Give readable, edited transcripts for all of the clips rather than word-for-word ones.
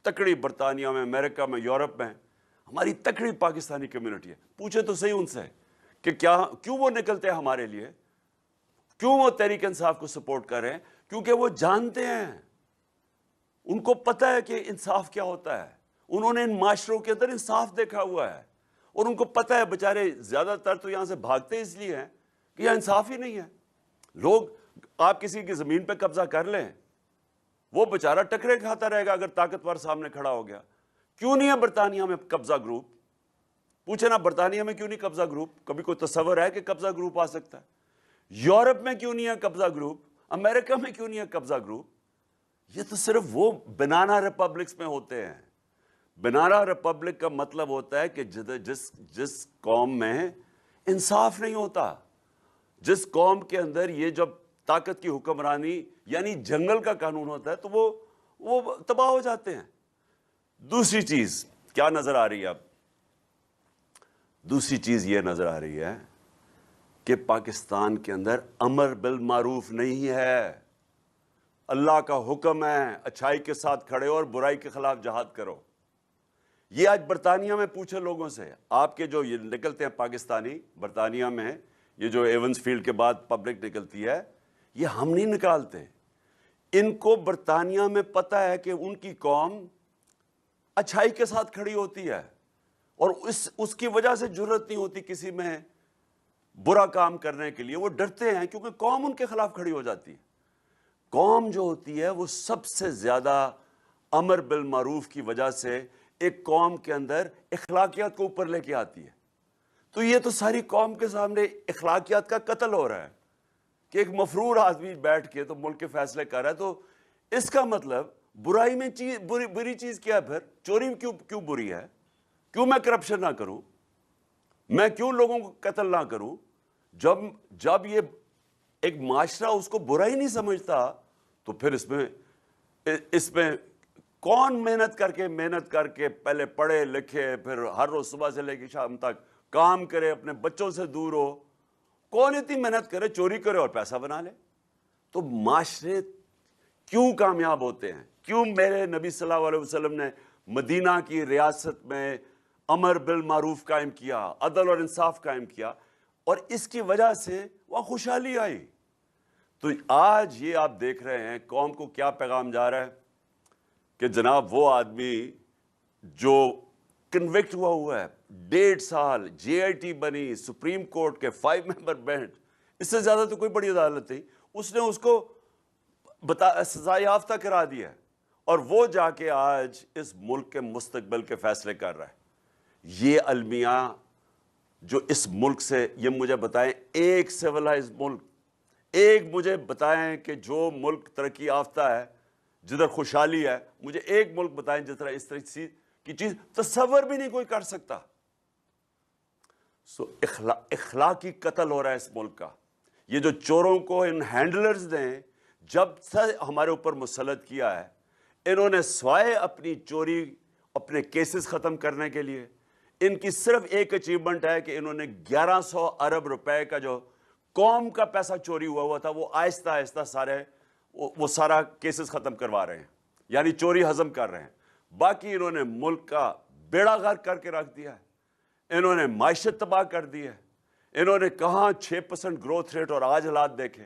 تکڑی برطانیہ میں، امریکہ میں، یورپ میں ہماری تکڑی پاکستانی کمیونٹی ہے. پوچھے تو صحیح ان سے کہ کیوں وہ نکلتے ہیں ہمارے لیے، کیوں وہ تحریک انصاف کو سپورٹ کر رہے ہیں؟ کیونکہ وہ جانتے ہیں، ان کو پتہ ہے کہ انصاف کیا ہوتا ہے. انہوں نے ان معاشروں کے اندر انصاف دیکھا ہوا ہے، اور ان کو پتہ ہے بیچارے زیادہ تر تو یہاں سے بھاگتے اس لیے ہیں کہ یہاں انصاف ہی نہیں ہے. لوگ آپ کسی کی زمین پہ قبضہ کر لیں، وہ بیچارہ ٹکرے کھاتا رہے گا اگر طاقتور سامنے کھڑا ہو گیا. کیوں نہیں ہے برطانیہ میں قبضہ گروپ؟ پوچھے نا برطانیہ میں کیوں نہیں قبضہ گروپ؟ کبھی کوئی تصور ہے کہ قبضہ گروپ آ سکتا ہے؟ یورپ میں کیوں نہیں ہے قبضہ گروپ؟ امریکہ میں کیوں نہیں ہے قبضہ گروپ؟ یہ تو صرف وہ بنانا ریپبلکس میں ہوتے ہیں. بنانا ریپبلک کا مطلب ہوتا ہے کہ جس قوم میں انصاف نہیں ہوتا، جس قوم کے اندر یہ جب طاقت کی حکمرانی یعنی جنگل کا قانون ہوتا ہے تو وہ تباہ ہو جاتے ہیں. دوسری چیز کیا نظر آ رہی ہے اب؟ دوسری چیز یہ نظر آ رہی ہے کہ پاکستان کے اندر امر بالمعروف نہیں ہے. اللہ کا حکم ہے اچھائی کے ساتھ کھڑے ہو اور برائی کے خلاف جہاد کرو. یہ آج برطانیہ میں پوچھے لوگوں سے، آپ کے جو یہ نکلتے ہیں پاکستانی برطانیہ میں، یہ جو ایونز فیلڈ کے بعد پبلک نکلتی ہے، یہ ہم نہیں نکالتے. ان کو برطانیہ میں پتہ ہے کہ ان کی قوم اچھائی کے ساتھ کھڑی ہوتی ہے، اور اس کی وجہ سے جرأت نہیں ہوتی کسی میں برا کام کرنے کے لیے. وہ ڈرتے ہیں کیونکہ قوم ان کے خلاف کھڑی ہو جاتی ہے. قوم جو ہوتی ہے وہ سب سے زیادہ امر بالمعروف کی وجہ سے ایک قوم کے اندر اخلاقیات کو اوپر لے کے آتی ہے. تو یہ تو ساری قوم کے سامنے اخلاقیات کا قتل ہو رہا ہے کہ ایک مفرور آدمی بیٹھ کے تو ملک کے فیصلے کر رہا ہے. تو اس کا مطلب برائی میں بری چیز کیا ہے؟ پھر چوری کیوں بری ہے؟ کیوں میں کرپشن نہ کروں؟ میں کیوں لوگوں کو قتل نہ کروں؟ جب یہ ایک معاشرہ اس کو برا ہی نہیں سمجھتا تو پھر اس میں کون محنت کر کے پہلے پڑھے لکھے، پھر ہر روز صبح سے لے کے شام تک کام کرے، اپنے بچوں سے دور ہو؟ کون اتنی محنت کرے؟ چوری کرے اور پیسہ بنا لے. تو معاشرے کیوں کامیاب ہوتے ہیں؟ کیوں میرے نبی صلی اللہ علیہ وسلم نے مدینہ کی ریاست میں امر بالمعروف قائم کیا، عدل اور انصاف قائم کیا، اور اس کی وجہ سے وہاں خوشحالی آئی. تو آج یہ آپ دیکھ رہے ہیں قوم کو کیا پیغام جا رہا ہے کہ جناب وہ آدمی جو کنوکٹ ہوا ہے، 1.5 سال جے آئی ٹی بنی، سپریم کورٹ کے 5 ممبر بینچ، اس سے زیادہ تو کوئی بڑی عدالت نہیں، اس نے اس کو سزا یافتہ کرا دیا ہے، اور وہ جا کے آج اس ملک کے مستقبل کے فیصلے کر رہا ہے. یہ المیہ جو اس ملک سے، یہ مجھے بتائیں ایک سیولائز ملک، ایک مجھے بتائیں کہ جو ملک ترقی یافتہ ہے، جدھر خوشحالی ہے، مجھے ایک ملک بتائیں جس طرح اس طرح کی چیز تصور بھی نہیں کوئی کر سکتا. اخلاقی قتل ہو رہا ہے اس ملک کا. یہ جو چوروں کو ان ہینڈلرز نے جب سے ہمارے اوپر مسلط کیا ہے، انہوں نے سوائے اپنی چوری، اپنے کیسز ختم کرنے کے لیے، ان کی صرف ایک اچیومنٹ ہے کہ انہوں نے 1100 ارب روپے کا جو قوم کا پیسہ چوری ہوا تھا، وہ آہستہ آہستہ وہ سارا کیسز ختم کروا رہے ہیں، یعنی چوری ہضم کر رہے ہیں. باقی انہوں نے ملک کا بیڑا غرق کر کے رکھ دیا ہے، انہوں نے معیشت تباہ کر دی ہے. انہوں نے کہاں 6% گروتھ ریٹ، اور آج حالات دیکھیں.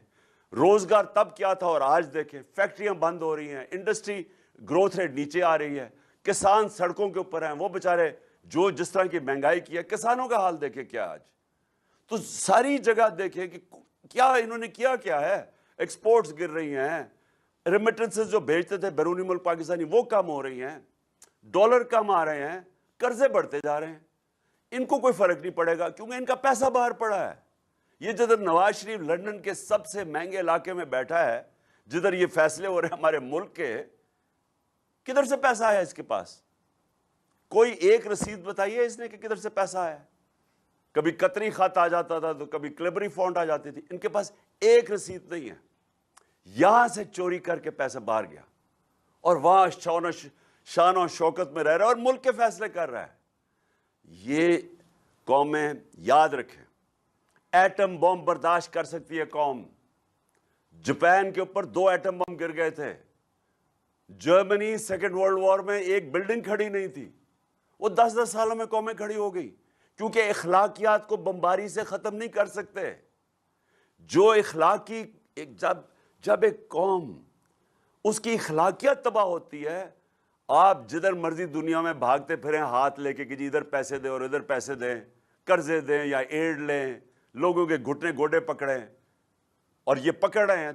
روزگار تب کیا تھا اور آج دیکھیں، فیکٹریاں بند ہو رہی ہیں، انڈسٹری گروتھ ریٹ نیچے آ رہی ہے، کسان سڑکوں کے اوپر ہیں. وہ بیچارے جو جس طرح کی مہنگائی کی ہے، کسانوں کا حال دیکھیں کیا آج. تو ساری جگہ دیکھیں کہ کیا انہوں نے کیا ہے. ایکسپورٹس گر رہی ہیں، ریمیٹنسز جو بھیجتے تھے بیرونی ملک پاکستانی وہ کم ہو رہی ہیں، ڈالر کم آ رہے ہیں، قرضے بڑھتے جا رہے ہیں. ان کو کوئی فرق نہیں پڑے گا کیونکہ ان کا پیسہ باہر پڑا ہے. یہ جدھر نواز شریف لندن کے سب سے مہنگے علاقے میں بیٹھا ہے، جدھر یہ فیصلے ہو رہے ہیں ہمارے ملک کے، کدھر سے پیسہ آیا اس کے پاس؟ کوئی ایک رسید بتائیے اس نے کہ کدھر سے پیسہ آیا. کبھی قطری خط آ جاتا تھا تو کبھی کلیبری فونٹ آ جاتی تھی. ان کے پاس ایک رسید نہیں ہے. یہاں سے چوری کر کے پیسہ باہر گیا اور وہاں شان و شوکت میں رہ رہا ہے اور ملک کے فیصلے کر رہا ہے. یہ قومیں یاد رکھیں، ایٹم بم برداشت کر سکتی ہے قوم. جاپان کے اوپر 2 ایٹم بم گر گئے تھے، جرمنی سیکنڈ ورلڈ وار میں ایک بلڈنگ کھڑی نہیں تھی، وہ 10 سالوں میں قومیں کھڑی ہو گئی، کیونکہ اخلاقیات کو بمباری سے ختم نہیں کر سکتے۔ جو اخلاقی جب ایک قوم اس کی اخلاقیات تباہ ہوتی ہے، آپ جدھر مرضی دنیا میں بھاگتے پھریں ہاتھ لے کے کہ جی ادھر پیسے دیں اور ادھر پیسے دیں، قرضے دیں یا ایڈ لیں، لوگوں کے گھٹنے گوڈے پکڑیں، اور یہ پکڑ رہے ہیں